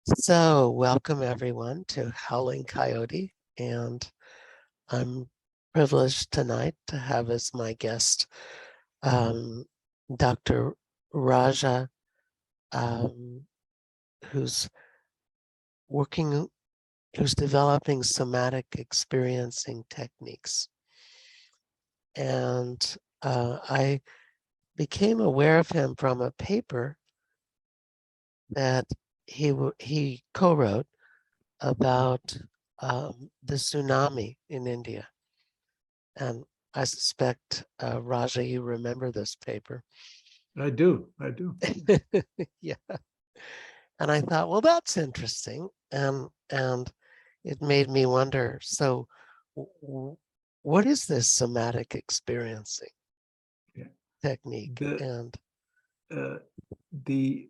So, welcome everyone to Howling Coyote, and I'm privileged tonight to have as my guest Dr. Raja, um, who's working, who's developing somatic experiencing techniques. And I became aware of him from a paper that he co-wrote about the tsunami in India. And I suspect, Raja, you remember this paper. I do. Yeah. And I thought, well, that's interesting. And it made me wonder, so what is this somatic experiencing Yeah. technique? The And uh, the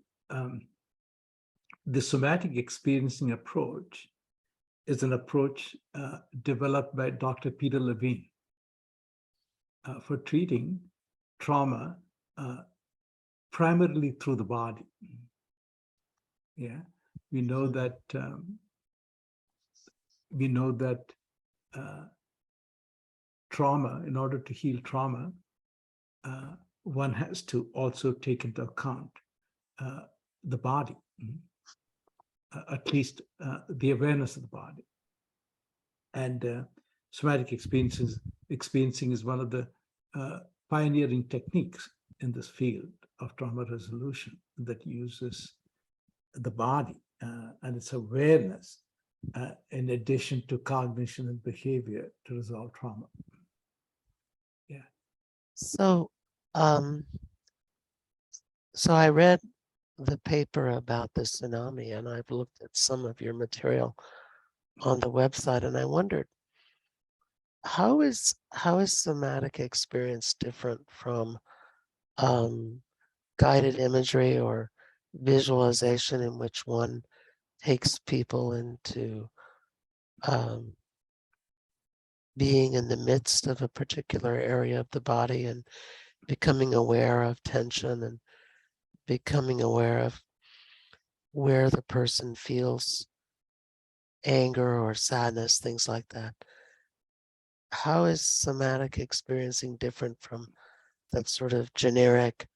the somatic experiencing approach is an approach developed by Dr. Peter Levine for treating trauma primarily through the body. Yeah, we know that we know that uh, trauma, in order to heal trauma, one has to also take into account the body, at least the awareness of the body. And somatic experiencing is one of the pioneering techniques in this field of trauma resolution that uses the body and its awareness in addition to cognition and behavior to resolve trauma. Yeah. so, um, so I read the paper about the tsunami, and I've looked at some of your material on the website, and I wondered, how is somatic experience different from guided imagery or visualization, in which one takes people into being in the midst of a particular area of the body and becoming aware of tension and becoming aware of where the person feels anger or sadness, things like that. How is somatic experiencing different from that sort of generic,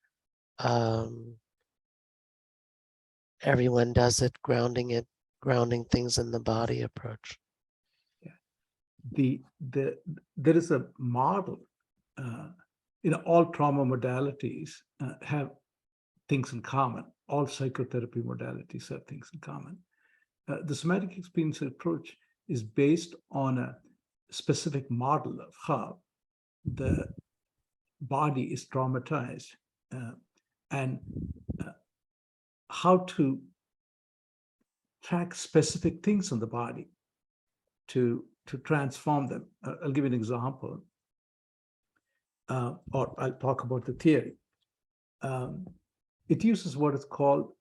everyone does it, grounding things in the body approach? Yeah. There is a model. All trauma modalities have things in common. All psychotherapy modalities have things in common. The somatic experience approach is based on a specific model of how the body is traumatized and how to track specific things in the body to transform them. I'll give you an example, or I'll talk about the theory. It uses what is called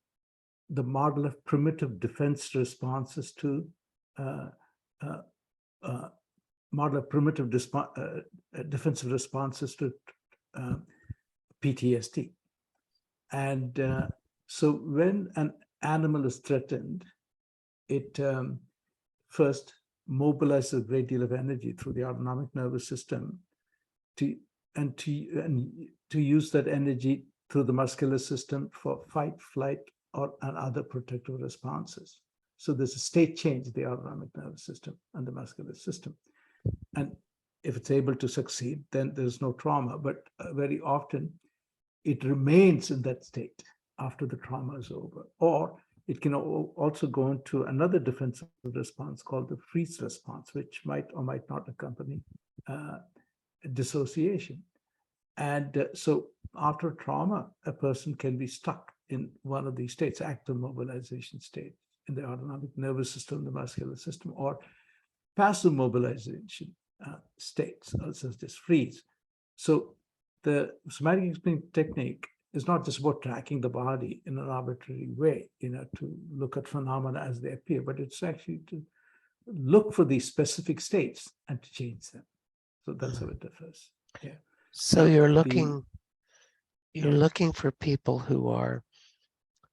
the model of primitive defense responses to uh, uh, uh, model of primitive defensive responses to PTSD. And so when an animal is threatened, it first mobilizes a great deal of energy through the autonomic nervous system to use that energy through the muscular system for fight, flight, and other protective responses. So there's a state change in the autonomic nervous system and the muscular system. And if it's able to succeed, then there's no trauma. But very often, it remains in that state after the trauma is over. Or it can also go into another defensive response called the freeze response, which might or might not accompany dissociation. And so after trauma, a person can be stuck in one of these states, active mobilization state in the autonomic nervous system, the muscular system, or passive mobilization states, such as freeze. So the somatic experience technique is not just about tracking the body in an arbitrary way, to look at phenomena as they appear, but it's actually to look for these specific states and to change them. So that's how it differs. Yeah. So Now, you're looking for people who are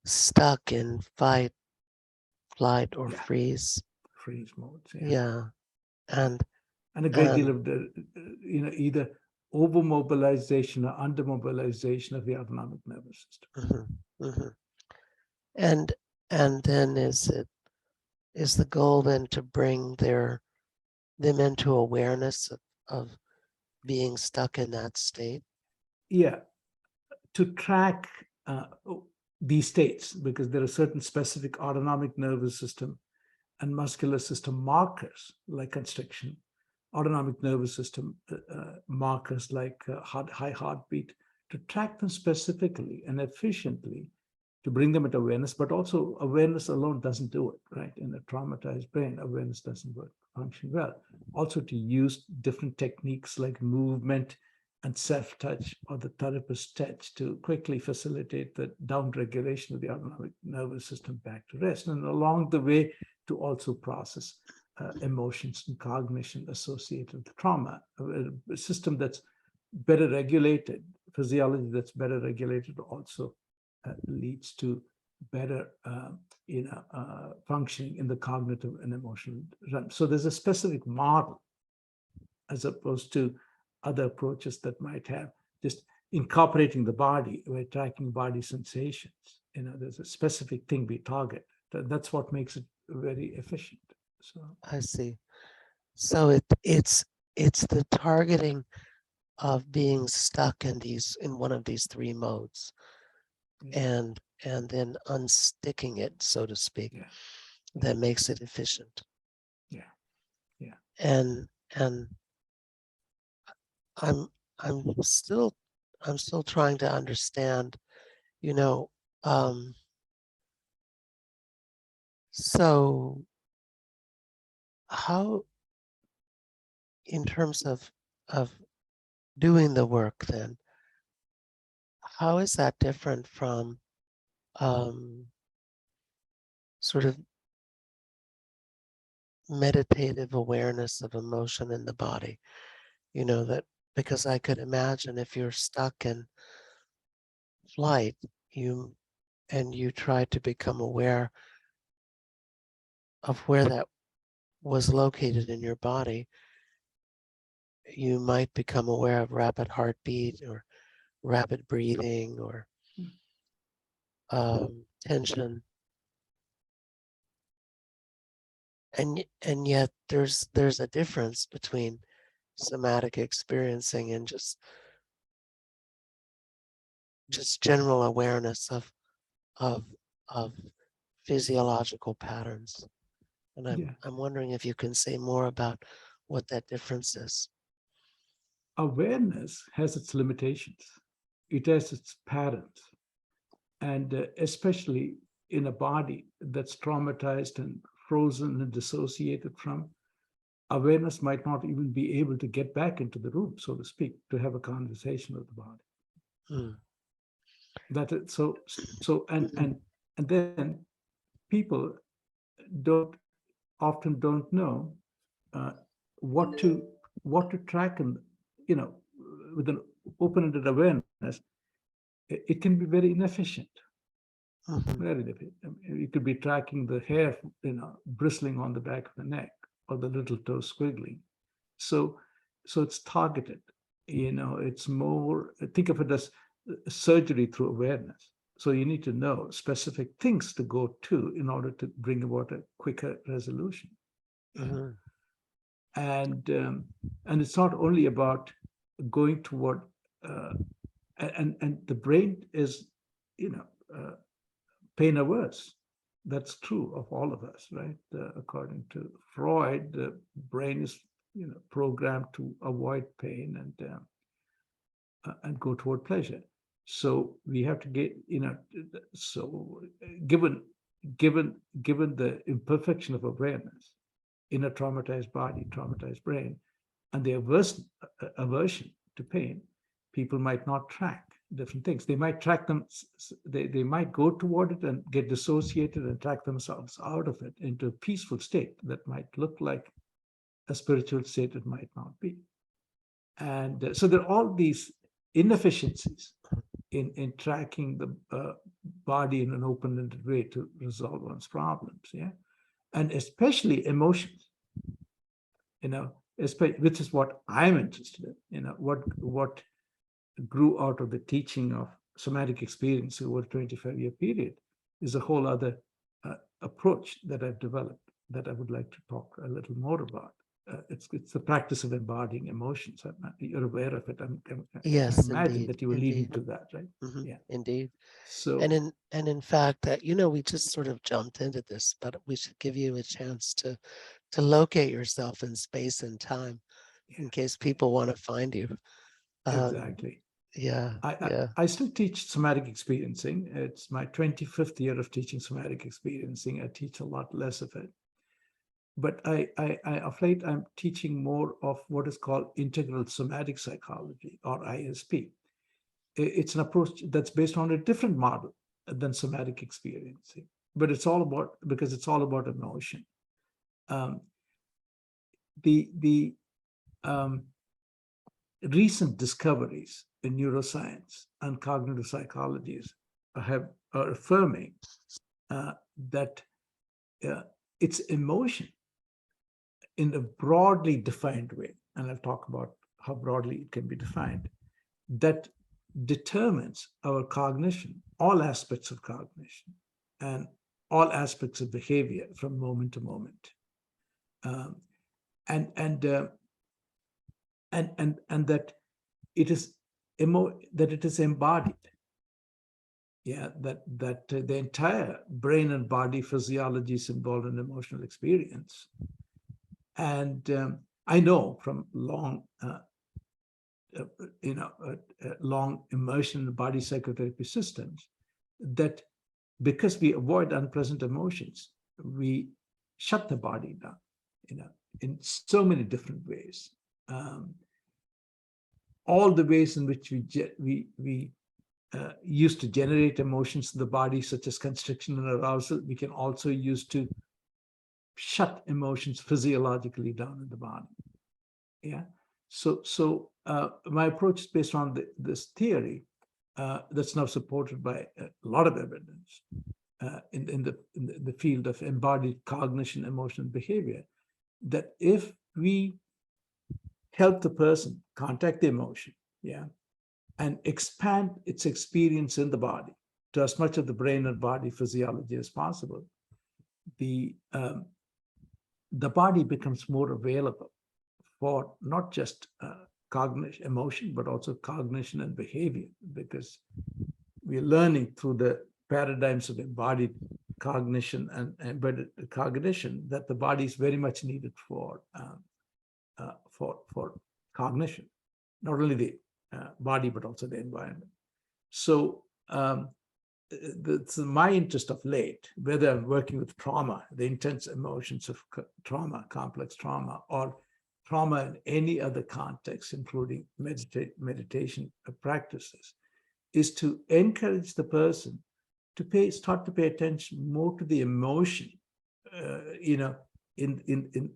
stuck in fight, flight or Yeah, freeze. freeze modes. Yeah, Yeah. yeah. And And a great deal and of the, either overmobilization or undermobilization of the autonomic nervous system. mhm, mhm. and and then is the goal then to bring them into awareness of being stuck in that state? Yeah, to track these states, because there are certain specific autonomic nervous system and muscular system markers like constriction, autonomic nervous system markers like high heartbeat, to track them specifically and efficiently to bring them into awareness. But also, awareness alone doesn't do it, right? In a traumatized brain, awareness doesn't work, function well. Also, to use different techniques like movement and self-touch or the therapist touch to quickly facilitate the down-regulation of the autonomic nervous system back to rest. And along the way, to also process emotions and cognition associated with trauma, a system that's better regulated, physiology that's better regulated also leads to better functioning in the cognitive and emotional realm. So there's a specific model as opposed to other approaches that might have just incorporating the body, we're tracking body sensations. There's a specific thing we target. That's what makes it very efficient. So I see. So it's the targeting of being stuck in one of these three modes, yeah, and then unsticking it, so to speak, yeah, that makes it efficient. yeah, yeah. And I'm I'm still I'm still trying to understand, you know, um, so how, in terms of doing the work then, how is that different from um, sort of meditative awareness of emotion in the body? That because I could imagine if you're stuck in flight, you and you try to become aware of where that was located in your body, you might become aware of rapid heartbeat or rapid breathing or tension, and yet there's a difference between somatic experiencing and just general awareness of of physiological patterns. And Yeah. I'm wondering if you can say more about what that difference is. Awareness has its limitations. It has its patterns. And especially in a body that's traumatized and frozen and dissociated from, awareness might not even be able to get back into the room, so to speak, to have a conversation with the body. Mm. That is, so Mhm. and then people don't often don't know uh, what to what to track, and you know with an open-ended awareness, it can be very inefficient. Mhm. Very inefficient. I mean, you could be tracking the hair, bristling on the back of the neck or the little toe squiggling. So, so it's targeted. It's more. Think of it as surgery through awareness. So you need to know specific things to go to in order to bring about a quicker resolution. Yeah, Mhm. and and it's not only about going toward uh, and the brain is you know uh, pain averse. That's true of all of us, right? According to Freud, the brain is programmed to avoid pain and go toward pleasure. So we have to get so given given the imperfection of awareness in a traumatized body, traumatized brain, and the aversion to pain, people might not track different things. They might track them, they might go toward it and get dissociated and track themselves out of it into a peaceful state that might look like a spiritual state it might not be. And so there are all these inefficiencies in tracking the body in an open-ended way to resolve one's problems. Yeah. and especially emotions, which is what I'm interested in, what grew out of the teaching of somatic experience over a 25-year period is a whole other approach that I've developed that I would like to talk a little more about. It's the practice of embodying emotions. You're aware of it. I Yes, imagine indeed, that you were leading indeed. to that, right? Yeah. Indeed. So And in fact that, we just sort of jumped into this, but we should give you a chance to locate yourself in space and time in case people want to find you. exactly. Yeah, I, I, yeah. I still teach somatic experiencing. It's my 25th year of teaching somatic experiencing. I teach a lot less of it. But of late, I'm teaching more of what is called Integral Somatic Psychology, or ISP. It's an approach that's based on a different model than somatic experiencing, but it's all about emotion. Um, the recent discoveries in neuroscience and cognitive psychologies are affirming that it's emotion in a broadly defined way, and I'll talk about how broadly it can be defined, that determines our cognition, all aspects of cognition, and all aspects of behavior from moment to moment, um, and and uh, and that it is embodied. Yeah, that the entire brain and body physiology is involved in emotional experience, and I know from uh, long immersion in the body psychotherapy systems that because we avoid unpleasant emotions, we shut the body down, in so many different ways. Um, all the ways in which we use to generate emotions in the body, such as constriction and arousal, we can also use to shut emotions physiologically down in the body. Yeah. So my approach is based on this theory that's now supported by a lot of evidence in the field of embodied cognition, emotion, and behavior. That if we help the person contact the emotion, yeah, and expand its experience in the body to as much of the brain and body physiology as possible, the um, the body becomes more available for not just cognition, emotion, but also cognition and behavior, because we're learning through the paradigms of embodied cognition and embedded cognition that the body is very much needed for cognition, not only the body but also the environment. So it's my interest of late, whether I'm working with trauma, the intense emotions of trauma, complex trauma, or trauma in any other context, including meditation practices, is to encourage the person to start to pay attention more to the emotion, you know, in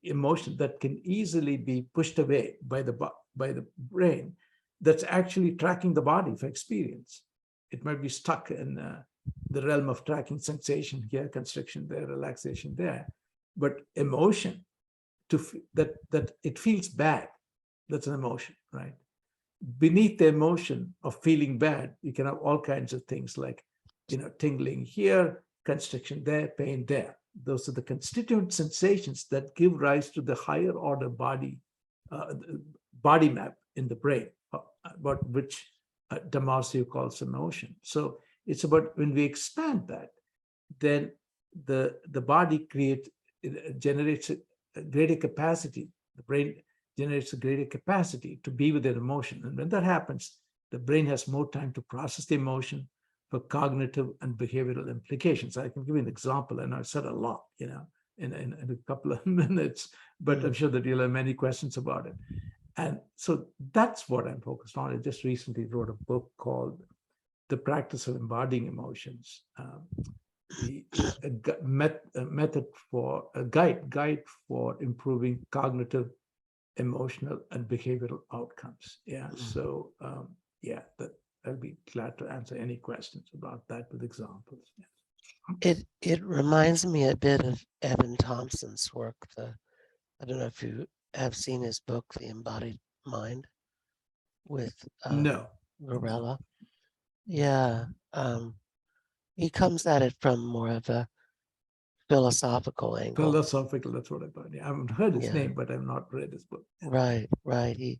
emotion that can easily be pushed away by the brain, that's actually tracking the body for experience. It might be stuck in the realm of tracking sensation here, constriction there, relaxation there, but emotion that it feels bad. That's an emotion, right? Beneath the emotion of feeling bad, you can have all kinds of things like, tingling here, constriction there, pain there. Those are the constituent sensations that give rise to the higher order uh, body map in the brain, about which Damasio calls emotion. So it's about when we expand that, then the body generates a greater capacity. The brain generates a greater capacity to be with an emotion. And when that happens, the brain has more time to process the emotion for cognitive and behavioral implications. I can give you an example, and I've said a lot, in a couple of minutes, but I'm sure that you'll have many questions about it. And so that's what I'm focused on. I just recently wrote a book called The Practice of Embodying Emotions. Method for a guide for improving cognitive, emotional, and behavioral outcomes. Yeah. So yeah, I'll be glad to answer any questions about that with examples. Yeah. It reminds me a bit of Evan Thompson's work. I don't know if you have seen his book, The Embodied Mind, with No, Varela. Yeah, he comes at it from more of a philosophical angle. philosophical. That's what I thought. Yeah, I haven't heard his Yeah, name, but I've not read his book. right, right. He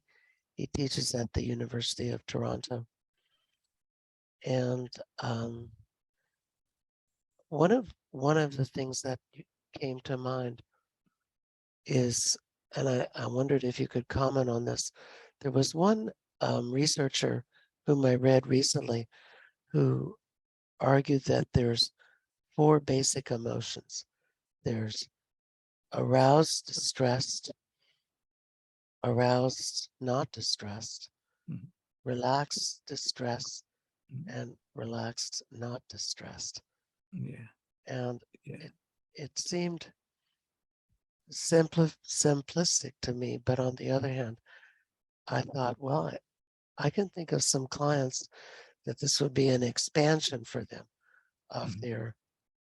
teaches at the University of Toronto, and one of the things that came to mind is, and I wondered if you could comment on this. There was one researcher whom I read recently who argued that there's four basic emotions. There's aroused, distressed, aroused, not distressed, Mhm. relaxed, distressed, Mhm. and relaxed, not distressed. Yeah, And yeah. it seemed simplistic to me, but on the other hand, I thought, well, I can think of some clients that this would be an expansion for them of Mhm. their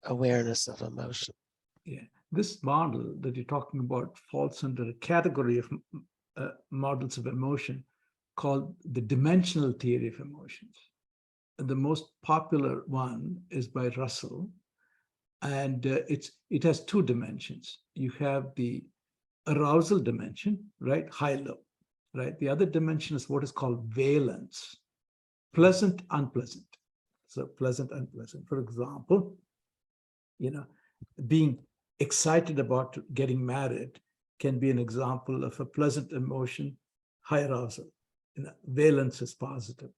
awareness of emotion. Yeah. This model that you're talking about falls under a category of models of emotion called the dimensional theory of emotions. And the most popular one is by Russell, and it has two dimensions. You have the arousal dimension, right, high low, right. The other dimension is what is called valence, pleasant unpleasant. So pleasant unpleasant. For example, you know, being excited about getting married can be an example of a pleasant emotion, high arousal. Valence is positive.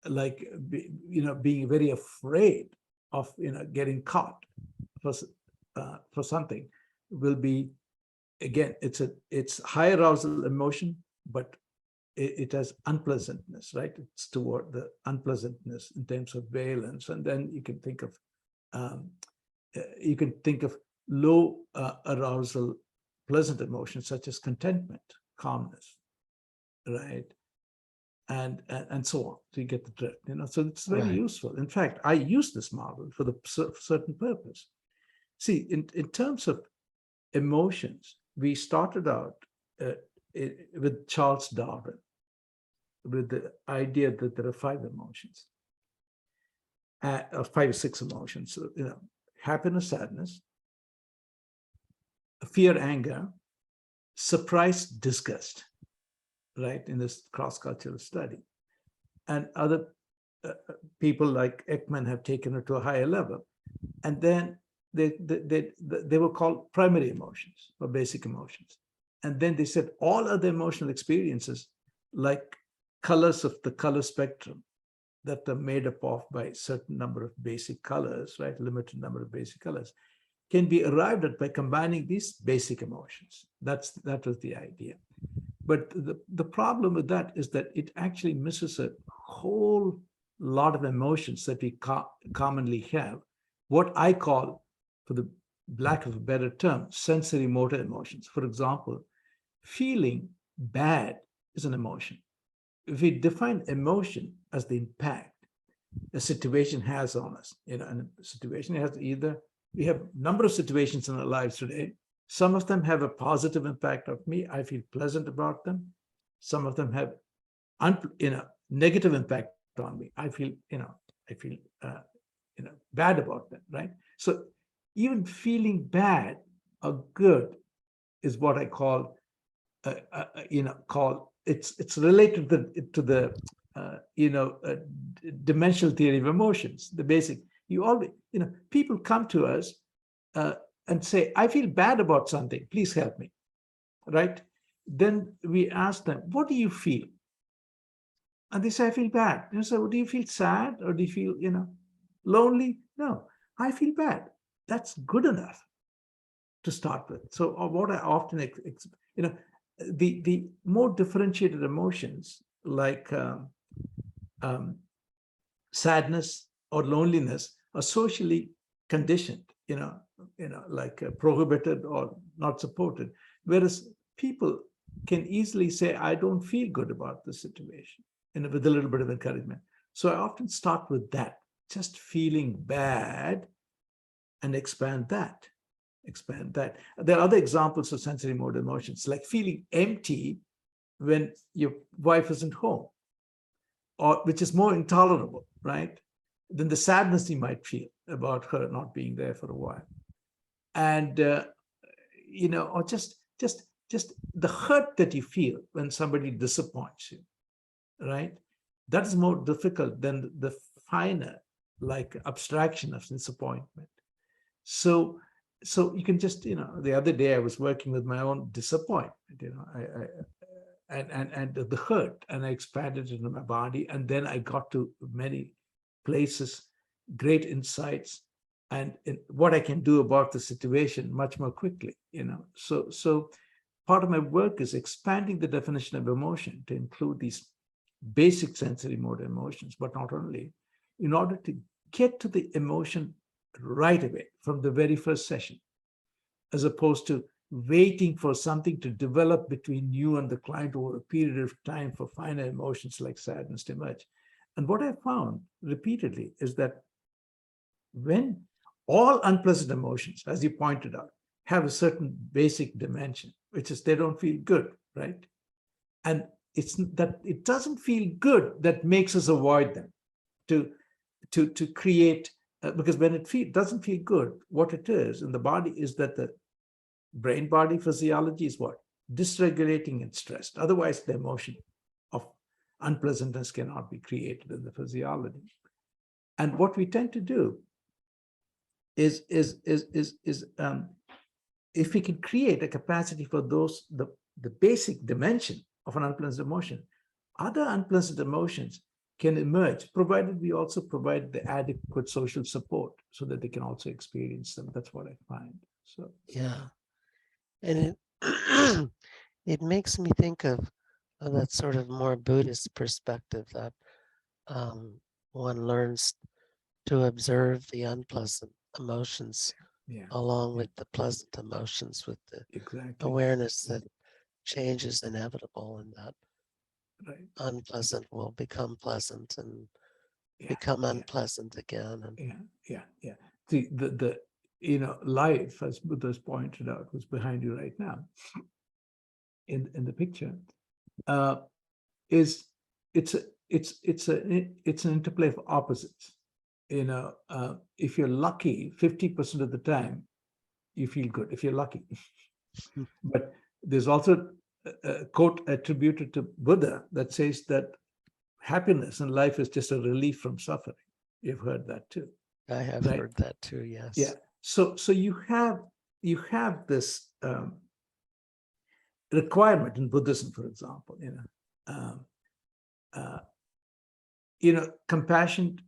Like being very afraid of getting caught for something will be, again, it's high arousal emotion, but it has unpleasantness, right? It's toward the unpleasantness in terms of valence. And then um, you can think of low arousal pleasant emotions such as contentment, calmness, right? And so on. So you get the drift. So it's very Right. useful. In fact, I use this model for the certain purpose. See, in terms of emotions, we started out uh, with Charles Darwin, with the idea that there are five emotions, five or six emotions. So, happiness, sadness, fear, anger, surprise, disgust, right? In this cross-cultural study, and other people like Ekman have taken it to a higher level, and then they were called primary emotions or basic emotions, and then they said all other emotional experiences, like colors of the color spectrum that are made up of by a certain number of basic colors, right, limited number of basic colors, can be arrived at by combining these basic emotions. That was the idea. But the problem with that is that it actually misses a whole lot of emotions that we commonly have, what I call, for the lack of a better term, sensory motor emotions. For example, feeling bad is an emotion. If we define emotion as the impact a situation has on us, and a situation has either, we have a number of situations in our lives today. Some of them have a positive impact of me. I feel pleasant about them. Some of them have, negative impact on me. I feel bad about them, right? So even feeling bad or good is what I call, call it's related to the dimensional theory of emotions. The basic, you always, people come to us uh, and say, I feel bad about something, please help me, right? Then we ask them, what do you feel? And they say, I feel bad. So do you feel sad, or do you feel lonely? No, I feel bad. That's good enough to start with. So what I often you know the more differentiated emotions like um, sadness or loneliness are socially conditioned, like prohibited or not supported, whereas people can easily say, I don't feel good about the situation, with a little bit of encouragement. So I often start with that, just feeling bad and expand that. Expand that. There are other examples of sensory motor emotions, like feeling empty when your wife isn't home, or which is more intolerable, right, than the sadness you might feel about her not being there for a while. And or just the hurt that you feel when somebody disappoints you, right? That is more difficult than the finer, like, abstraction of disappointment. So you can just, the other day I was working with my own disappointment, and the hurt, and I expanded it into my body, and then I got to many places, great insights, and what I can do about the situation much more quickly. So part of my work is expanding the definition of emotion to include these basic sensory motor emotions, but not only, in order to get to the emotion right away from the very first session, as opposed to waiting for something to develop between you and the client over a period of time for finer emotions like sadness to emerge. And what I found repeatedly is that when all unpleasant emotions, as you pointed out, have a certain basic dimension, which is they don't feel good, right? And it's that it doesn't feel good that makes us avoid them, to create, because when it doesn't feel good, what it is in the body is that the brain-body physiology is what? Dysregulating and stressed. Otherwise, the emotion of unpleasantness cannot be created in the physiology. And what we tend to do is if we can create a capacity for those, the basic dimension of an unpleasant emotion, other unpleasant emotions can emerge, provided we also provide the adequate social support so that they can also experience them. That's what I find. So Yeah. And it it makes me think of that sort of more Buddhist perspective that um, one learns to observe the unpleasant emotions yeah, along with the pleasant emotions, with the exactly. awareness that change is inevitable and that Right. unpleasant will become pleasant and Yeah, become yeah, unpleasant again. And yeah. The life, as Buddha's pointed out, who's behind you right now in the picture, uh, is it's a it's an interplay of opposites. If you're lucky, 50% of the time you feel good if you're lucky. But there's also a quote attributed to Buddha that says that happiness in life is just a relief from suffering. You've heard that too, I have right? heard that too, Yeah. yes. So you have this requirement in Buddhism, for example, um, uh, compassion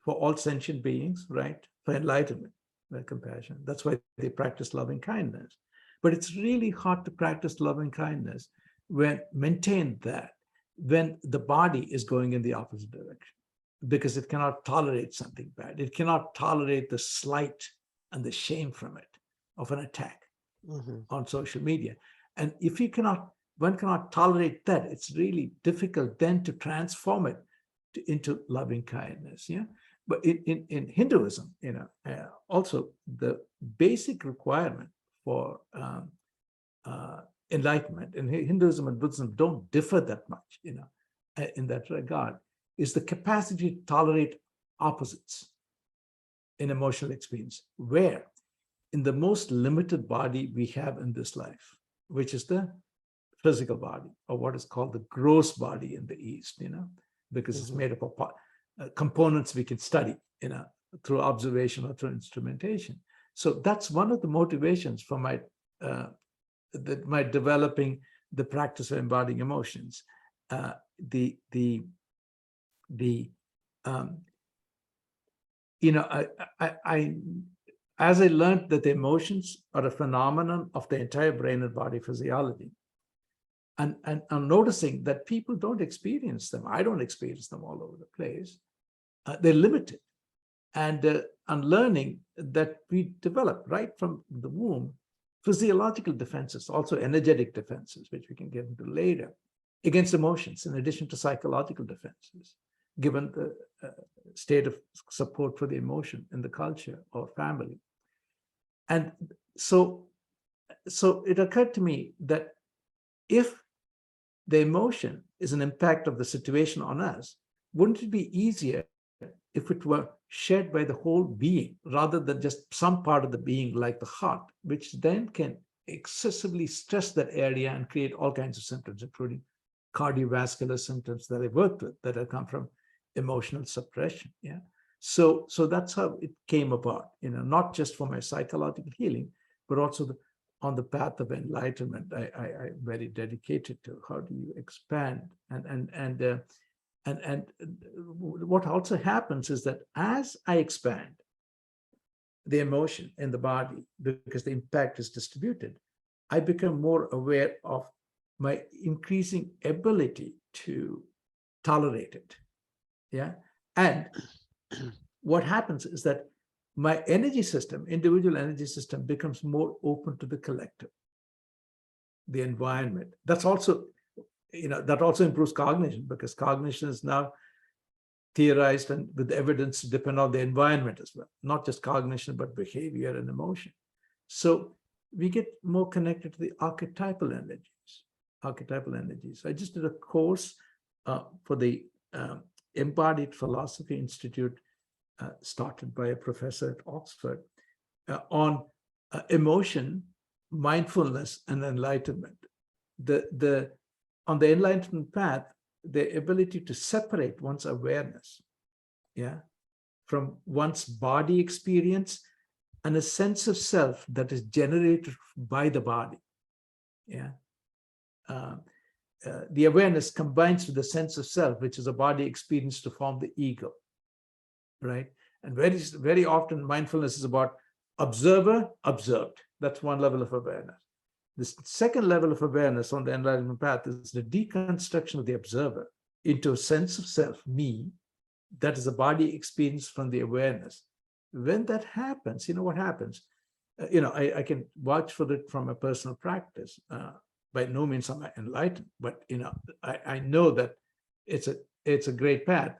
for all sentient beings, right? For enlightenment, right? Compassion. That's why they practice loving kindness. But it's really hard to practice loving kindness maintain that when the body is going in the opposite direction, because it cannot tolerate something bad. It cannot tolerate the slight and the shame from it of an attack Mm-hmm. on social media. And if one cannot tolerate that, it's really difficult then to transform it into loving kindness. Yeah. But in Hinduism, also the basic requirement for enlightenment, and Hinduism and Buddhism don't differ that much, in that regard, is the capacity to tolerate opposites in emotional experience, where in the most limited body we have in this life, which is the physical body, or what is called the gross body in the East, because it's Mm-hmm. made up of components we can study, through observation or through instrumentation. So that's one of the motivations for my developing the practice of embodying emotions. The um, I as I learned that the emotions are a phenomenon of the entire brain and body physiology, and I'm noticing that people don't experience them. I don't experience them all over the place. They're limited. And I'm learning that we develop right from the womb physiological defenses, also energetic defenses, which we can get into later, against emotions, in addition to psychological defenses, given the state of support for the emotion in the culture or family. And so it occurred to me that if the emotion is an impact of the situation on us, wouldn't it be easier if it were shared by the whole being rather than just some part of the being like the heart, which then can excessively stress that area and create all kinds of symptoms, including cardiovascular symptoms that I worked with that have come from emotional suppression. Yeah. So that's how it came about, not just for my psychological healing, but also on the path of enlightenment. I'm very dedicated to how do you expand and what also happens is that as I expand the emotion in the body, because the impact is distributed, I become more aware of my increasing ability to tolerate it. Yeah. And what happens is that my energy system, individual energy system, becomes more open to the collective, the environment. That also improves cognition, because cognition is now theorized and with evidence to depend on the environment as well, not just cognition, but behavior and emotion. So we get more connected to the archetypal energies. I just did a course for the Embodied Philosophy Institute, started by a professor at Oxford, on emotion, mindfulness, and enlightenment. On the enlightenment path, the ability to separate one's awareness, from one's body experience and a sense of self that is generated by the body. The awareness combines with the sense of self, which is a body experience, to form the ego, right? And very, very often mindfulness is about observer, observed. That's one level of awareness. The second level of awareness on the enlightenment path is the deconstruction of the observer into a sense of self, me, that is a body experience from the awareness. When that happens, what happens? I can vouch for it from a personal practice. By no means am I enlightened, but I know that it's a great path.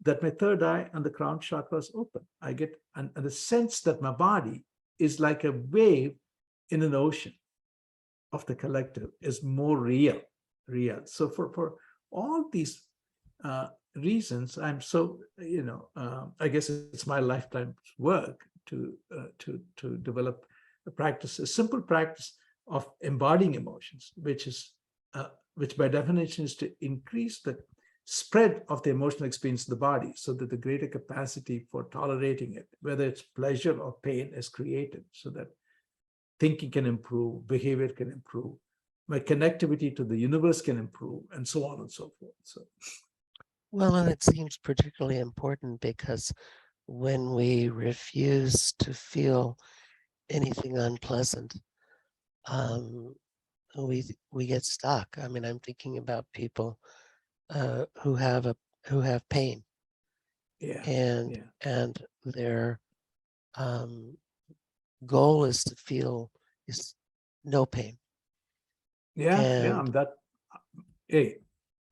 That my third eye and the crown chakra is open. I get and the sense that my body is like a wave in an ocean of the collective is more real. So for all these reasons, I'm so I guess it's my lifetime's work to develop a simple practice of embodying emotions, which by definition is to increase the spread of the emotional experience in the body, so that the greater capacity for tolerating it, whether it's pleasure or pain, is created, so that thinking can improve, behavior can improve, my connectivity to the universe can improve, and so on and so forth. So, well, and it seems particularly important because when we refuse to feel anything unpleasant, we get stuck. I mean, I'm thinking about people who have pain, and their goal is to feel no pain. I'm that. Hey,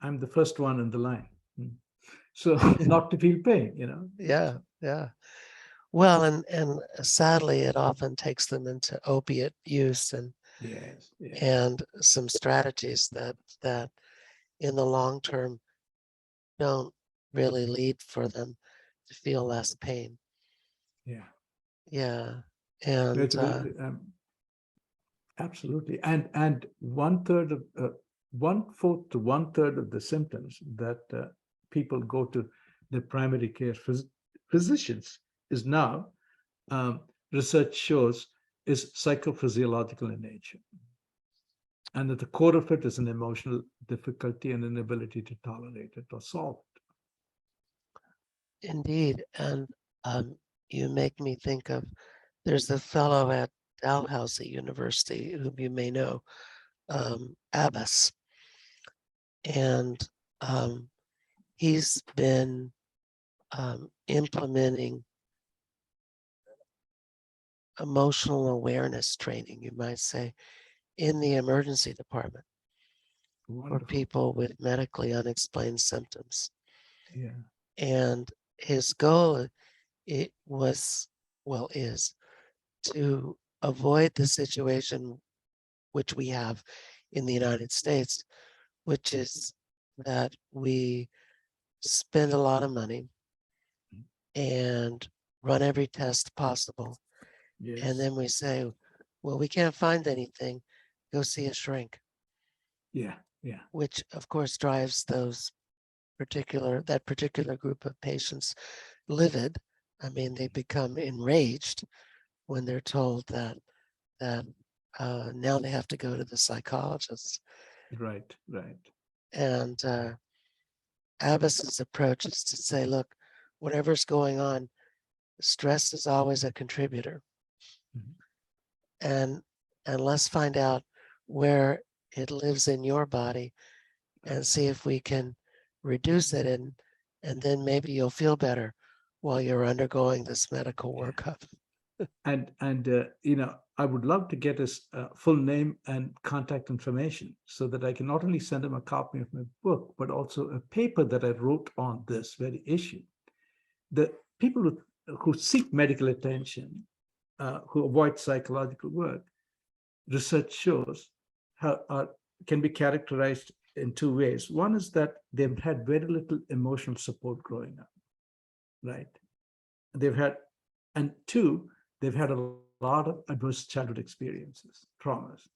I'm the first one in the line. So not to feel pain, Yeah. Well, and sadly, it often takes them into opiate use and some strategies that in the long term don't really lead for them to feel less pain. And absolutely. And one-fourth to one-third of the symptoms that people go to the primary care physicians is now, research shows, is psychophysiological in nature. And at the core of it is an emotional difficulty and inability to tolerate it or solve it. Indeed. And you make me think of, there's a fellow at Dalhousie University, whom you may know, Abbas. And he's been implementing emotional awareness training, you might say, in the emergency department. Wonderful. For people with medically unexplained symptoms. And his goal is to avoid the situation which we have in the United States, which is that we spend a lot of money and run every test possible. And Yes. then we say, well, we can't find anything, go see a shrink, Yeah. Yeah. which of course drives that particular group of patients livid. I mean, they become enraged when they're told that now they have to go to the psychologist. Right. Right. And Abbas's approach is to say, look, whatever's going on, stress is always a contributor. Mhm. And let's find out where it lives in your body and see if we can reduce it, and then maybe you'll feel better while you're undergoing this medical Yeah. workup. And I would love to get his full name and contact information so that I can not only send him a copy of my book, but also a paper that I wrote on this very issue. The people who seek medical attention, who avoid psychological work, research shows can be characterized in two ways. One is that they've had very little emotional support growing up, right? They've had, and two, they've had a lot of adverse childhood experiences, traumas.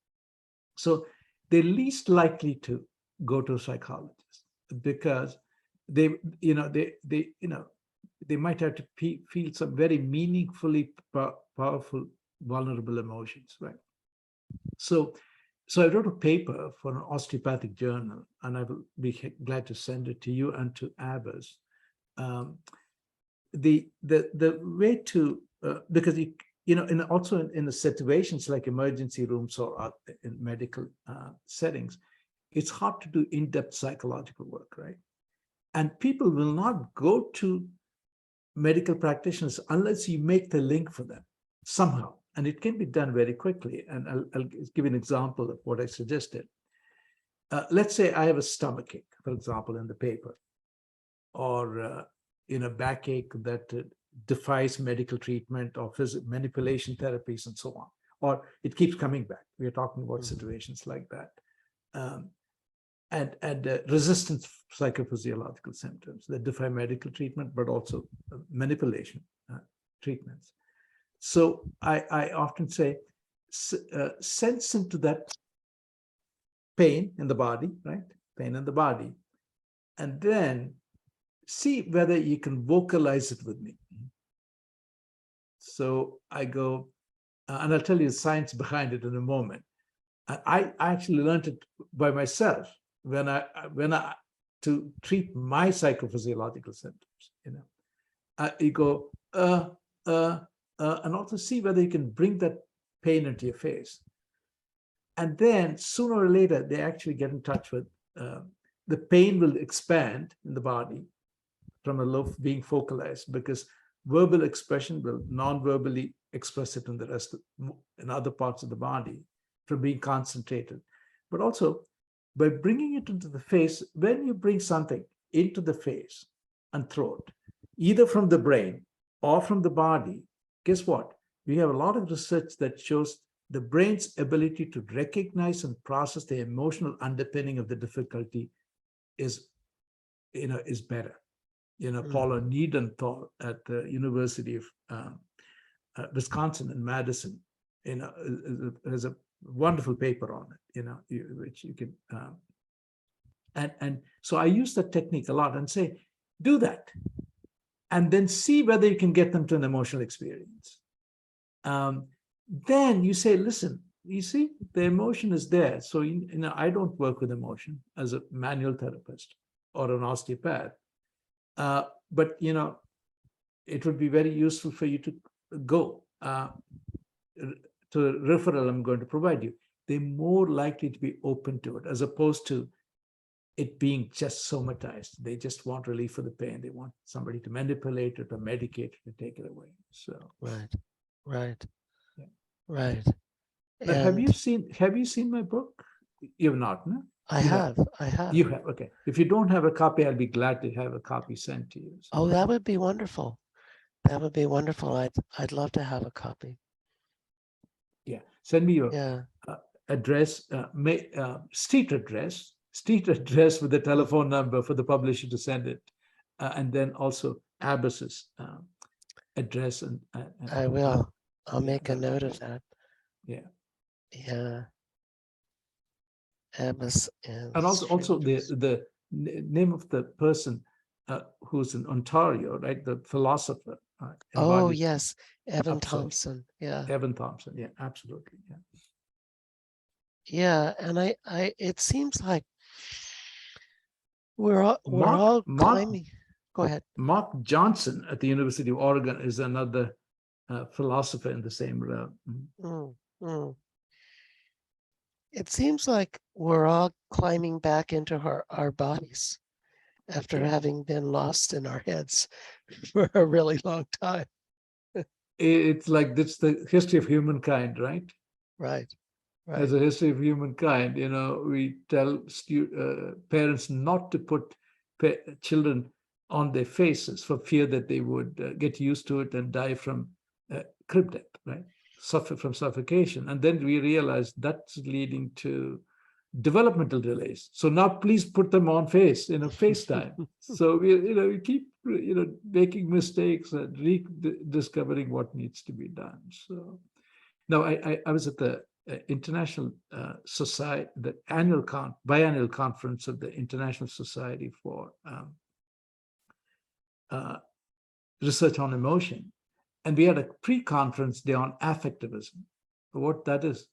So they're least likely to go to a psychologist because they, they might have to feel some very meaningfully powerful, vulnerable emotions, right? So, so I wrote a paper for an osteopathic journal, and I will be glad to send it to you and to Abbas. The way to because also in the situations like emergency rooms or in medical settings, it's hard to do in-depth psychological work, right? And people will not go to medical practitioners unless you make the link for them somehow, and it can be done very quickly. And I'll give you an example of what I suggested. Let's say I have a stomachache, for example, in the paper, or backache that defies medical treatment, or manipulation therapies and so on, or it keeps coming back. We are talking about situations like that. And resistant psychophysiological symptoms that defy medical treatment, but also manipulation treatments. So I often say, sense into that pain in the body, right? Pain in the body. And then see whether you can vocalize it with me. So I go, and I'll tell you the science behind it in a moment. I actually learned it by myself when I to treat my psychophysiological symptoms. You go and also see whether you can bring that pain into your face. And then sooner or later, they actually get in touch with the pain will expand in the body from a low being focalized, because verbal expression will non-verbally express it in the rest in other parts of the body from being concentrated. But also by bringing it into the face, when you bring something into the face and throat, either from the brain or from the body, guess what? We have a lot of research that shows the brain's ability to recognize and process the emotional underpinning of the difficulty is better. Paula Niedenthal at the University of Wisconsin in Madison, has a wonderful paper on it, which you can, and so I use that technique a lot and say, do that, and then see whether you can get them to an emotional experience. Then you say, listen, you see, the emotion is there. So, I don't work with emotion as a manual therapist or an osteopath. But it would be very useful for you to go to a referral I'm going to provide you. They're more likely to be open to it, as opposed to it being just somatized. They just want relief for the pain. They want somebody to manipulate it or medicate it to take it away. So Right. Yeah. Right. Now, have you seen my book? You've not, no? I have. You have, okay. If you don't have a copy, I'll be glad to have a copy sent to you. So. Oh, that would be wonderful. That would be wonderful. I'd love to have a copy. Yeah, send me your Yeah. address, street address with the Mm, telephone number for the publisher to send it, and then also Abbas's address I will. I'll yeah, make a that'd be note of great. that. Yeah, Yeah. Abbas and and street also address. the name of the person who's in Ontario, right? The philosopher Oh, embodied yes. Evan absolutely. Thompson. Yeah. Evan Thompson, yeah, absolutely, yeah. Yeah. And it seems like we're Mark all Mark climbing. Go ahead. Mark Johnson at the University of Oregon is another philosopher in the same realm. Mm, mm. It seems like we're all climbing back into our bodies after Yeah, having been lost in our heads for a really long time. it's like that's the history of humankind, right? Right. As Right. a history of humankind, we tell parents not to put children on their faces for fear that they would get used to it and die from crib death, right? Suffer from suffocation. And then we realize that's leading to developmental delays. So now please put them on FaceTime. So we keep making mistakes and rediscovering what needs to be done. So now I was at the International Society, the biannual conference of the International Society for uh, Research on Emotion, and we had a pre-conference day on affectivism. What that is,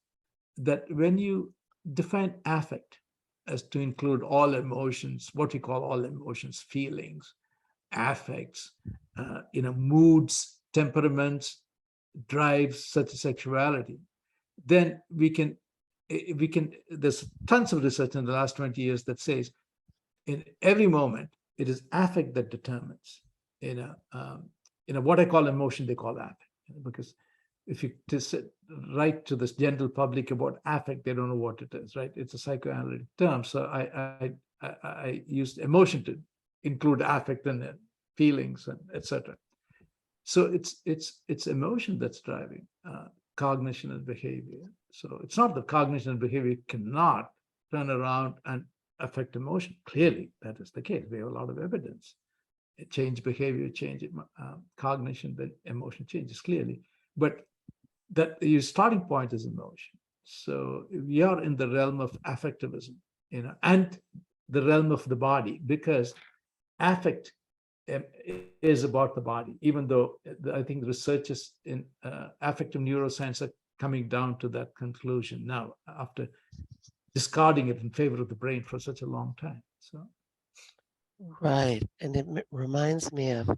that when you define affect as to include all emotions, what we call all emotions, feelings, affects, moods, temperaments, drives, such as sexuality, then there's tons of research in the last 20 years that says in every moment it is affect that determines what I call emotion, they call affect, because if you just write to this general public about affect, they don't know what it is, right? It's a psychoanalytic term. So I used emotion to include affect and feelings and etc. So it's emotion that's driving cognition and behavior. So it's not that cognition and behavior cannot turn around and affect emotion. Clearly, that is the case. We have a lot of evidence. Change behavior, change cognition, then emotion changes clearly. But that your starting point is emotion. So we are in the realm of affectivism, and the realm of the body, because affect is about the body, even though I think the researchers in affective neuroscience are coming down to that conclusion now after discarding it in favor of the brain for such a long time. So Right. And it reminds me of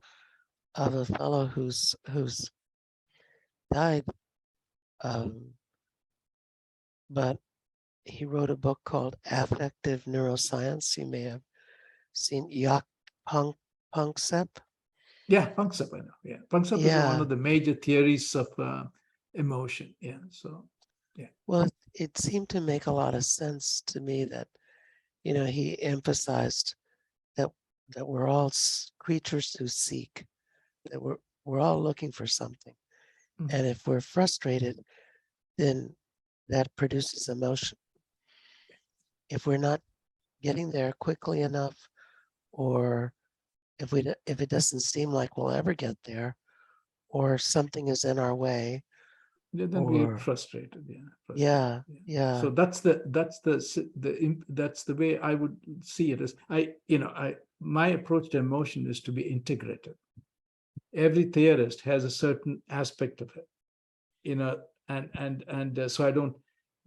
a fellow who's died, um, but he wrote a book called Affective Neuroscience. You may have seen Punk Punksep. yeah, Panksepp, I know. Yeah, Panksepp is one Yeah. of the major theories of emotion. Yeah, so yeah. Well, it seemed to make a lot of sense to me that, he emphasized that we're all creatures who seek, that we're all looking for something. Mhm. And if we're frustrated, then that produces emotion. If we're not getting there quickly enough, or if it doesn't seem like we'll ever get there, or something is in our way, Yeah, then we or frustrated. Yeah, frustrated. yeah, Yeah. yeah, So that's the way I would see it. As my approach to emotion is to be integrated. Every theorist has a certain aspect of it, and so I don't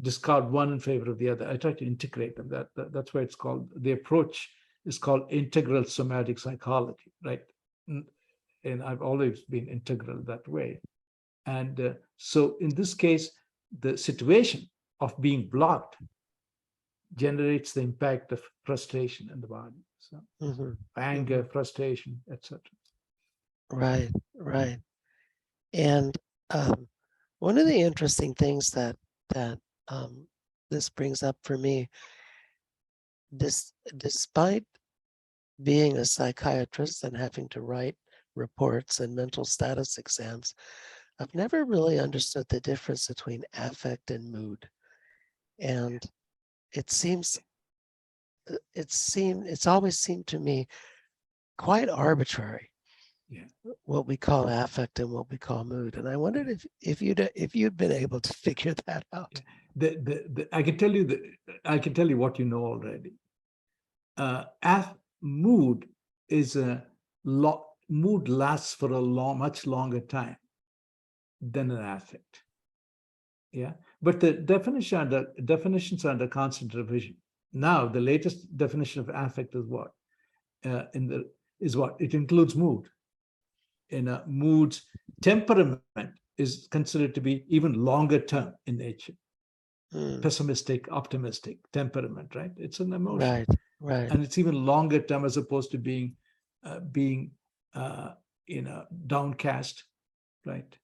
discard one in favor of the other. I try to integrate them. That's why it's called, the approach is called integral somatic psychology, right? And I've always been integral that way. And so in this case, the situation of being blocked generates the impact of frustration in the body. So hmm anger, hmm frustration, etc. right, right. And one of the interesting things that um, this brings up for me, despite being a psychiatrist and having to write reports and mental status exams, I've never really understood the difference between affect and mood. And it seems, it's always seemed to me quite arbitrary Yeah. what we call affect and what we call mood. And I wondered if you'd been able to figure that out. I can tell you what you know already. Mood is mood lasts for a much longer time than an affect. Yeah, but the definitions are under constant revision. Now, the latest definition of affect is what? It includes mood. In a mood's temperament is considered to be even longer term in nature. Mm, Pessimistic, optimistic temperament, right? It's an emotion, right, right. and it's even longer term as opposed to being downcast, right?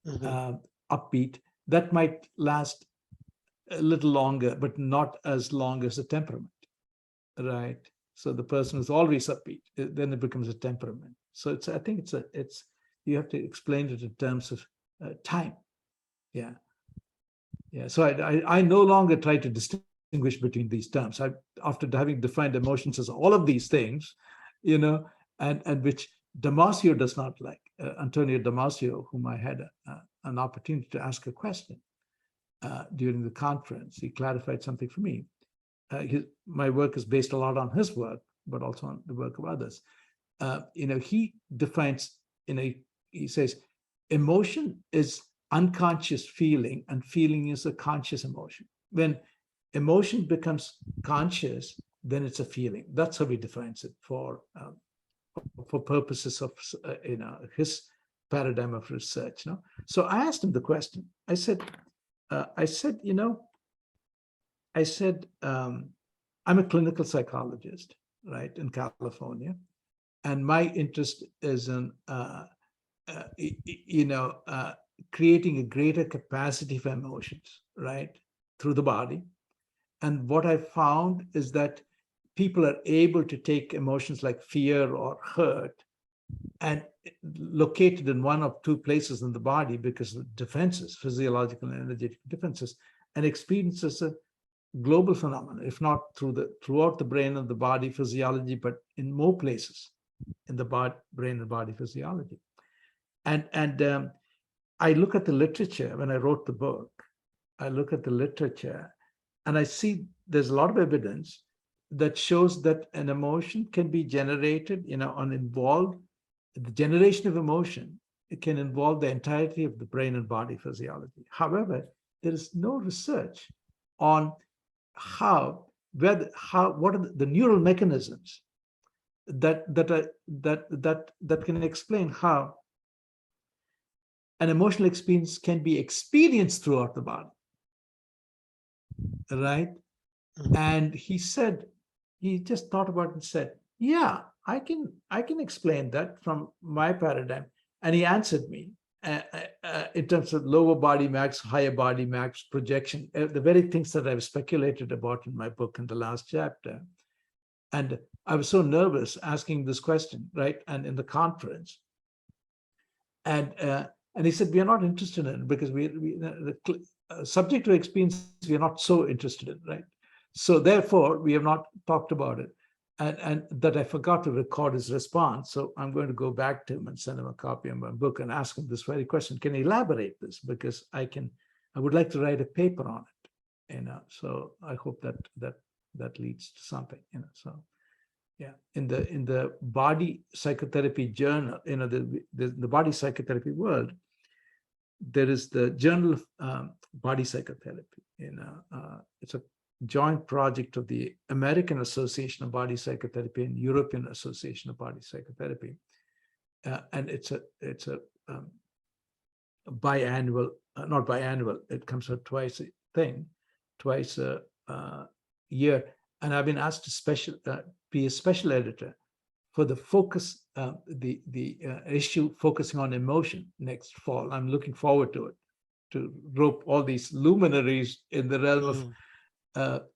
Hmm. Uh, Upbeat. That might last a little longer, but not as long as a temperament, right? So the person is always upbeat, then it becomes a temperament. So I think it's you have to explain it in terms of time. Yeah, yeah. So I no longer try to distinguish between these terms. After having defined emotions as all of these things, you know, and which Damasio does not like. Antonio Damasio, whom I had an opportunity to ask a question during the conference, he clarified something for me. My work is based a lot on his work, but also on the work of others. He defines, he says, emotion is unconscious feeling, and feeling is a conscious emotion. When emotion becomes conscious, then it's a feeling. That's how he defines it for purposes of his paradigm of research. No, so I asked him the question. I said, I said, I'm a clinical psychologist, right, in California, and my interest is in, uh, creating a greater capacity for emotions, right, through the body. And what I found is that people are able to take emotions like fear or hurt and located in one of two places in the body because of defenses, physiological and energetic defenses, and experiences a global phenomenon, if not throughout the brain and the body physiology, but in more places in the brain and body physiology. And I look at the literature when I wrote the book. I look at the literature, and I see there's a lot of evidence that shows that an emotion can be generated, on involved. The generation of emotion, it can involve the entirety of the brain and body physiology. However, there is no research on what are the neural mechanisms that can explain how an emotional experience can be experienced throughout the body, right? Hmm. And he just thought about it and said, yeah, I can explain that from my paradigm. And he answered me in terms of lower body max, higher body max, projection, the very things that I've speculated about in my book in the last chapter. And I was so nervous asking this question, right? And in the conference, and he said, we are not interested in it because subject to experience, we are not so interested in, right? So therefore, we have not talked about it. And that I forgot to record his response. So I'm going to go back to him and send him a copy of my book and ask him this very question. Can he elaborate this? Because I would like to write a paper on it, so I hope that leads to something, so. Yeah, in the body psychotherapy journal, the body psychotherapy world, there is the Journal of Body Psychotherapy. It's a joint project of the American Association of Body Psychotherapy and European Association of Body Psychotherapy, and it's a biannual, not biannual. It comes out twice a year, and I've been asked to be a special editor for the focus, the issue focusing on emotion next fall. I'm looking forward to it, to rope all these luminaries in the realm of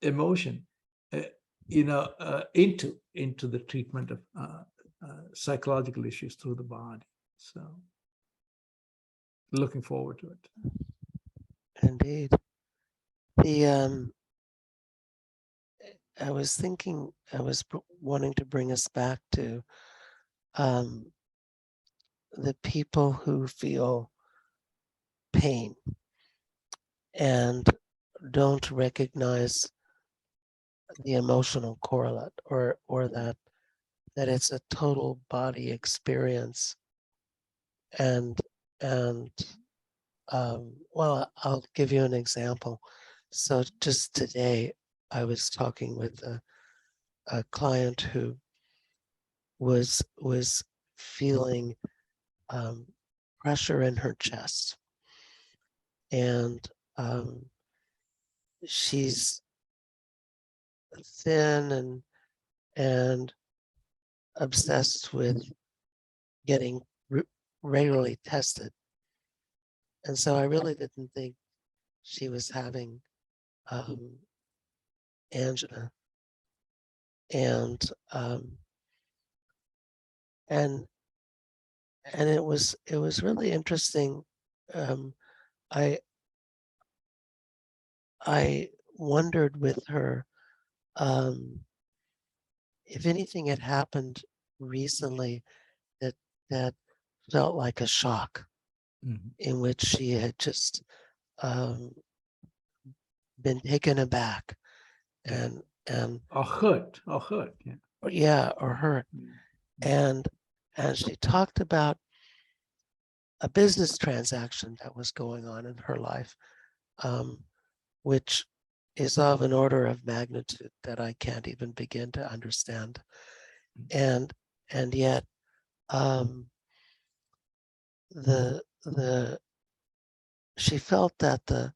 emotion, into the treatment of, uh, psychological issues through the body. So Looking forward to it. Indeed. The I was thinking, wanting to bring us back to um, the people who feel pain and don't recognize the emotional correlate, or that it's a total body experience. And and well, I'll give you an example. So just today, I was talking with a client who was feeling pressure in her chest, and she's thin and obsessed with getting regularly tested. And so I really didn't think she was having angina. And and and it was really interesting. Um, I I wondered with her if anything had happened recently that that felt like a shock, in which she had just um, been taken aback and Or hurt. Yeah. yeah, or hurt. And she talked about a business transaction that was going on in her life, um, which is of an order of magnitude that I can't even begin to understand. And yet the she felt that the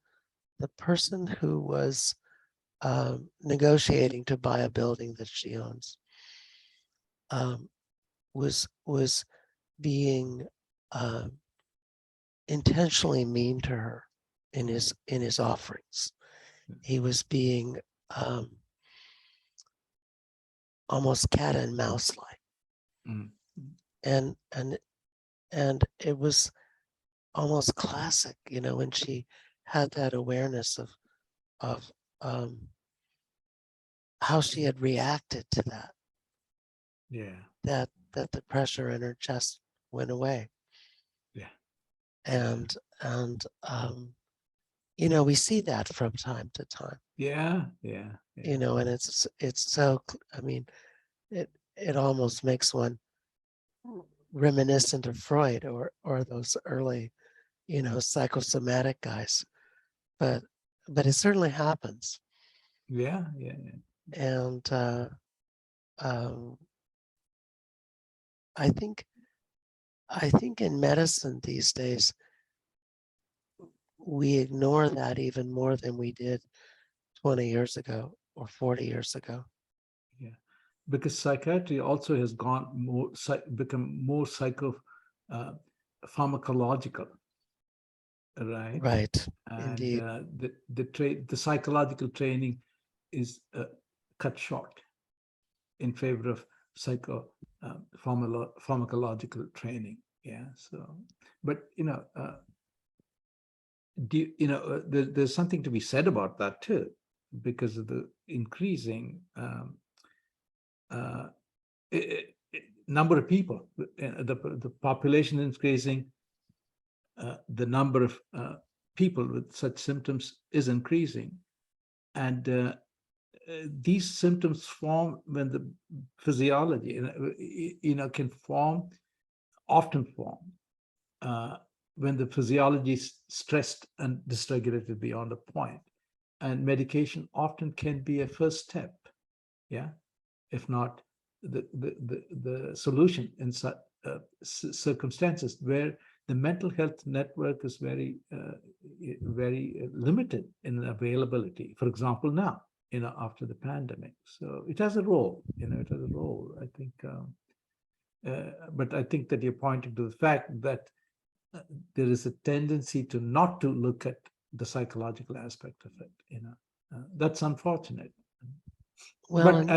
person who was negotiating to buy a building that she owns was being intentionally mean to her in his offerings. He was being almost cat and mouse like, and it was almost classic, when she had that awareness of how she had reacted to that. Yeah. That the pressure in her chest went away. Yeah. And we see that from time to time. Yeah. And it's so, I mean, it almost makes one reminiscent of Freud or those early, psychosomatic guys. But it certainly happens. Yeah. And I think in medicine these days we ignore that even more than we did 20 years ago or 40 years ago. Yeah. Because psychiatry also has become more pharmacological, right? Right. And Indeed. the psychological training is cut short in favor of pharmacological training. Yeah. So, but there's something to be said about that too, because of the increasing uh, number of people, the population increasing, the number of people with such symptoms is increasing, and these symptoms form when the physiology, can often form when the physiology is stressed and dysregulated beyond a point. And medication often can be a first step, yeah, if not the solution in such circumstances where the mental health network is very limited in availability. For example, now, after the pandemic, so it has a role. It has a role. I think, but I think that you're pointing to the fact that there is a tendency to not to look at the psychological aspect of it. That's unfortunate. Well, But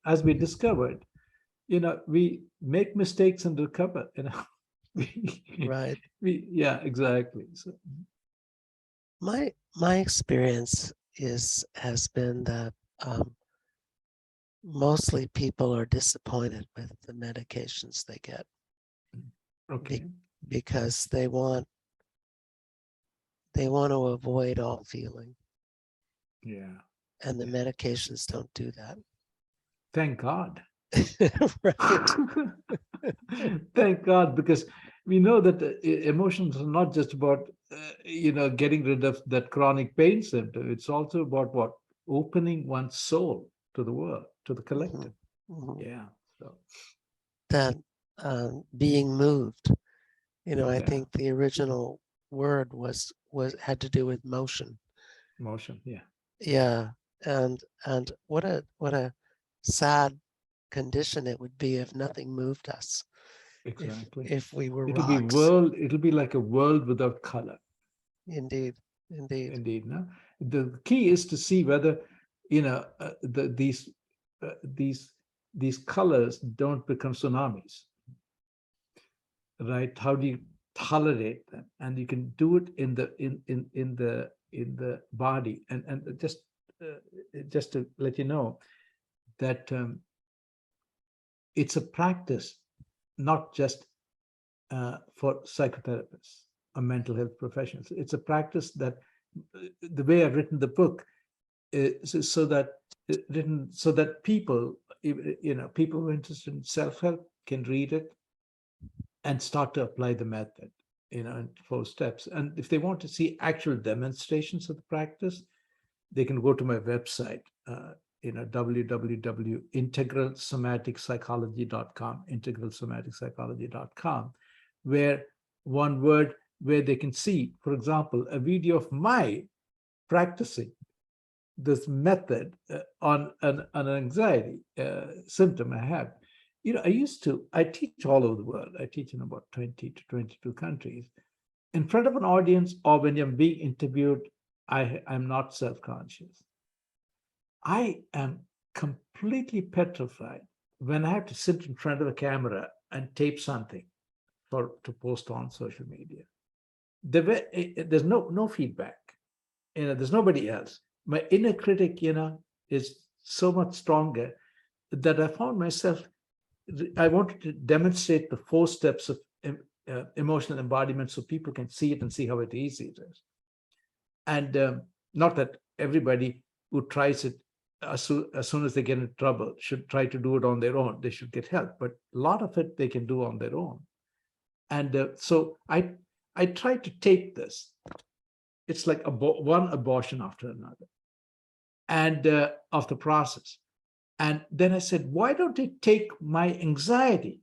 as we discovered, we make mistakes and recover. right. Yeah, exactly. So, My experience has been that mostly people are disappointed with the medications they get be, okay. because they want to avoid all feeling, Yeah. and the Yeah. medications don't do Thank God. that. Right. Thank God, because we know that emotions are not just about getting rid of that chronic pain symptom. It's also about what, opening one's soul to the world, to the Hmm. collective. Hmm. Yeah. So That being moved. I yeah, think the original word was had to do with motion. emotion. Yeah. Yeah, and what a sad condition it would be if nothing moved us, if Exactly. if we were It'll be rocks. world. It'll be like a world without color. Indeed, indeed. Indeed. No. The key is to see whether these these colors don't become tsunamis, right? How do you tolerate them? And you can do it in the body. And just to let you know that it's a practice, not just for psychotherapists or mental health professionals. It's a practice that the way I've written the book is so that written so that people, people who are interested in self-help can read it and start to apply the method, in 4 steps. And if they want to see actual demonstrations of the practice, they can go to my website, www.integralsomaticspsychology.com, integralsomaticspsychology.com, where one word where they can see, for example, a video of my practicing this method on an anxiety symptom I have. I teach all over the world. I teach in about 20 to 22 countries. In front of an audience or when I'm being interviewed, I'm not self-conscious. I am completely petrified when I have to sit in front of a camera and tape something to post on social media. There's no feedback. There's nobody else. My inner critic, is so much stronger that I found myself. I wanted to demonstrate the 4 steps of emotional embodiment so people can see it and see how easy it is. And not that everybody who tries it as soon as they get in trouble should try to do it on their own. They should get help, but a lot of it they can do on their own. And so I tried to take this. It's like one abortion after another, and of the process. And then I said, why don't I take my anxiety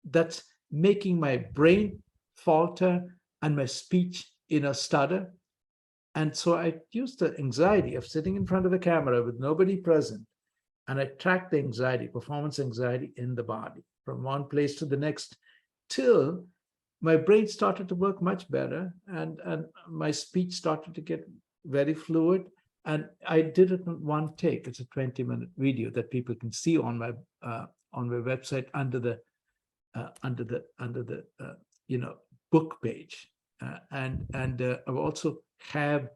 that's making my brain falter and my speech stutter? And so I used the anxiety of sitting in front of a camera with nobody present, and I tracked the anxiety, performance anxiety in the body from one place to the next till my brain started to work much better, and my speech started to get very fluid. And I did it in one take. It's a 20-minute video that people can see on my website under the book page. And I also have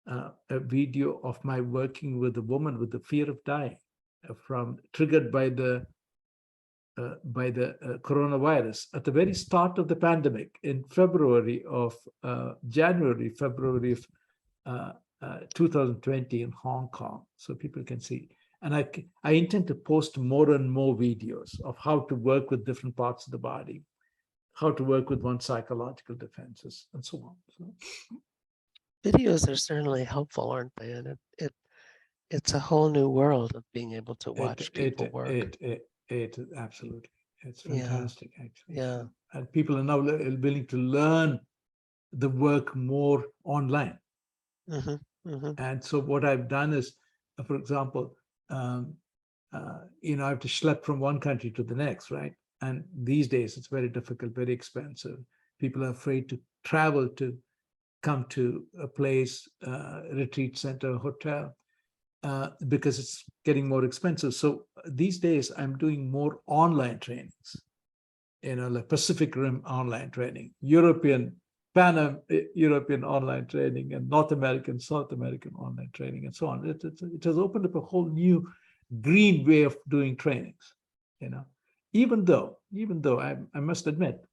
a video of my working with a woman with the fear of dying, from triggered by the coronavirus at the very start of the pandemic in February of 2020 in Hong Kong, so people can see. And I intend to post more and more videos of how to work with different parts of the body, how to work with one's psychological defenses, and so on. So, Videos are certainly helpful, aren't they? And it's a whole new world of being able to it watch it people work. it it it absolutely, it's Yeah, fantastic actually. yeah. And people are now willing to learn the work more online. Hmm. Hmm. And so what I've done is, for example, um, I have to schlep from one country to the next, right? And these days it's very difficult, very expensive. People are afraid to travel to come to a place, retreat center, hotel, because it's getting more expensive. So these days I'm doing more online trainings. like Pacific Rim online training, European online training, and North American, South American online training, and so on. It has opened up a whole new green way of doing trainings. Even though I must admit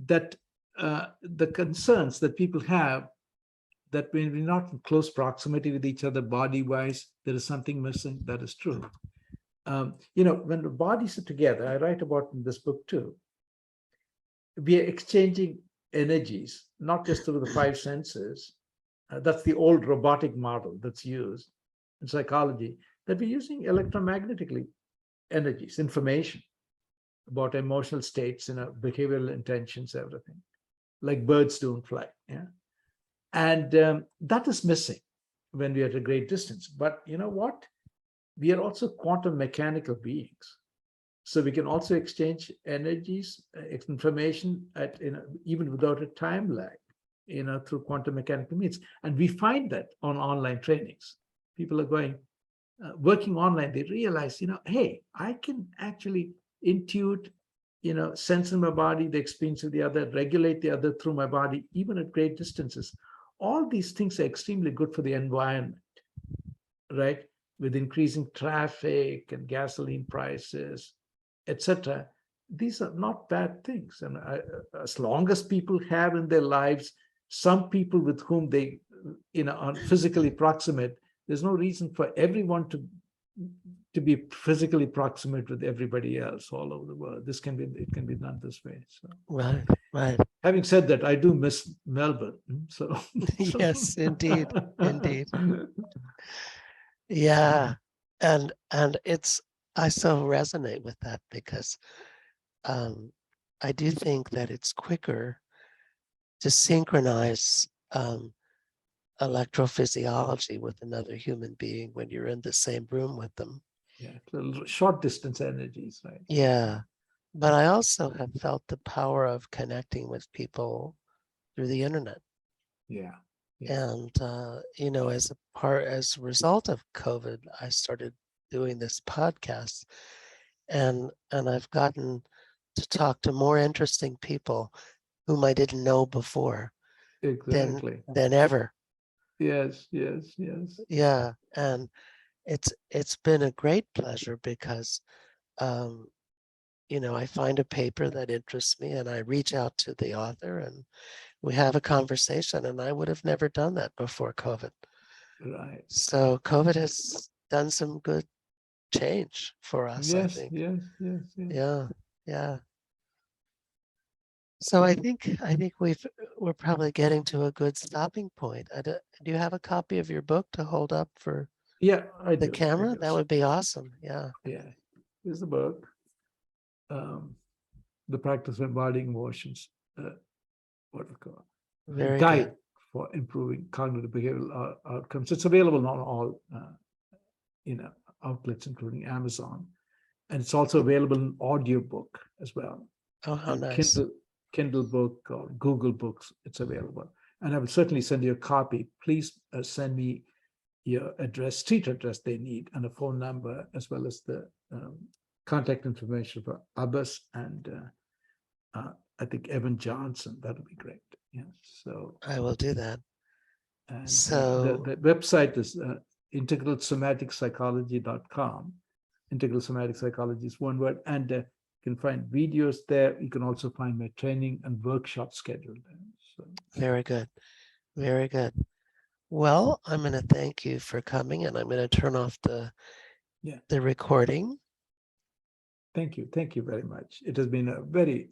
that the concerns that people have, that when we're not in close proximity with each other body-wise, there is something missing. That is true. When the bodies are together, I write about in this book too, we are exchanging energies, not just through the five senses. That's the old robotic model that's used in psychology, that we're using electromagnetically energies, information about emotional states, behavioral intentions, everything, like birds do in flight. Yeah. And that is missing when we are at a great distance. But you know what? We are also quantum mechanical beings. So we can also exchange energies, information even without a time lag, through quantum mechanical means. And we find that on online trainings. People are working online, they realize, hey, I can actually intuit, sense in my body the experience of the other, regulate the other through my body, even at great distances. All these things are extremely good for the environment, right? With increasing traffic and gasoline prices, etc. These are not bad things. And as long as people have in their lives some people with whom they, are physically proximate, there's no reason for everyone to be physically proximate with everybody else all over the world. It can be done this way. So Right. having said that, I do miss Melbourne. So Yes, indeed. Yeah. And I so resonate with that because I do think that it's quicker to synchronize electrophysiology with another human being when you're in the same room with them. Yeah, short distance energies, right? Yeah. But I also have felt the power of connecting with people through the internet. Yeah. And as a result of COVID, I started doing this podcast, and I've gotten to talk to more interesting people whom I didn't know before Exactly. than ever. Yes. Yeah, and it's been a great pleasure because I find a paper that interests me and I reach out to the author and we have a conversation, and I would have never done that before COVID. Right. So COVID has done some good change for us, I Yes. think. Yes. Yeah. So I think we're probably getting to a good stopping point. Do you have a copy of your book to hold up for Yeah, I the do. camera? That would be awesome. Yeah. Yeah. Here's the book. The Practice of Embodying Emotions. What we call Very Guide good. for Improving Cognitive Behavioral Outcomes. It's available on all outlets, including Amazon, and it's also available in audiobook as well. Oh, how On nice. Kindle book or Google Books, it's available. And I will certainly send you a copy. Please send me your address, street address they need, and a phone number, as well as the contact information for Abbas and I think Evan Johnson. That would be great. Yes. So I will do that. and So the website is integralsomaticspsychology.com. Integral Somatic Psychology is one word, and you can find videos there. You can also find my training and workshop schedule there. So. very good. Very good. Well, I'm going to thank you for coming, and I'm going to turn off the recording. Thank you very much. It has been a very